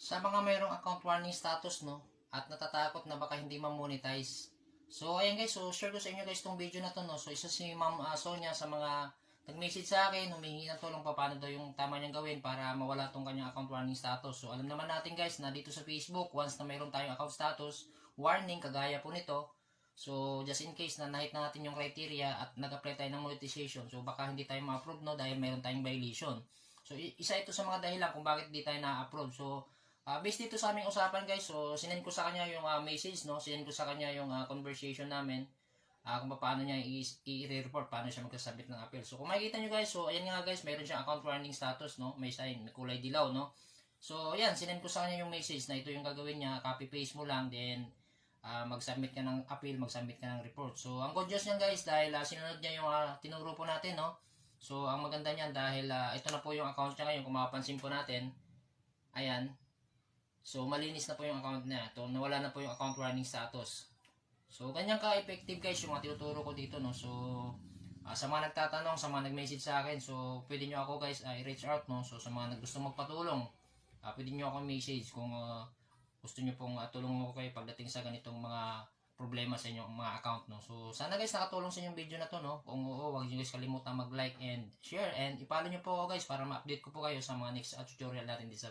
Sa mga mayroong account warning status, no, at natatakot na baka hindi ma-monetize. So, ayan guys, so share ko sa inyo guys tong video na to, no. So, isa si Ma'am Sonia sa mga nag-message sa akin, humingi ng tulong pa paano daw yung tama niyang gawin para mawala tong kanyang account warning status. So, alam naman natin guys na dito sa Facebook, once na mayroon tayong account status, warning, kagaya po nito, so, just in case na na-hit na natin yung criteria at nag-apply tayo ng monetization, so baka hindi tayo ma-approve, no, dahil mayroon tayong violation. So, isa ito sa mga dahilan kung bakit di tayo na-approve. So, based dito sa aming usapan guys, so sinend ko sa kanya yung message, no? Sinend ko sa kanya yung conversation namin, kung paano niya i-report, paano siya magkasabit ng appeal. So kung makikita nyo guys, so ayan nga guys, mayroon siyang account warning status, no? May sign, may kulay dilaw, no? So ayan, sinend ko sa kanya yung message na ito yung gagawin niya, copy paste mo lang, then mag-submit ka ng appeal, mag-submit ka ng report. So ang good news niyan guys, dahil sinunod niya yung tinuro po natin, no? So ang maganda niyan dahil ito na po yung account niya ngayon, kung mapapansin po natin, ayan. So, malinis na po yung account niya. Ito, nawala na po yung account warning status. So, ganyan ka-effective guys yung mga tinuturo ko dito, no. So, sa mga nagtatanong, sa mga nag-message sa akin, so, pwede nyo ako guys i-reach out, no. So, sa mga gusto magpatulong, pwede nyo ako message kung gusto nyo pong tulong ko kayo pagdating sa ganitong mga problema sa inyong mga account, no. So, sana guys nakatulong sa inyong video na to, no. Kung oo, huwag nyo guys kalimutan mag-like and share, and i-follow nyo po ako guys para ma-update ko po kayo sa mga next tutorial natin dito sa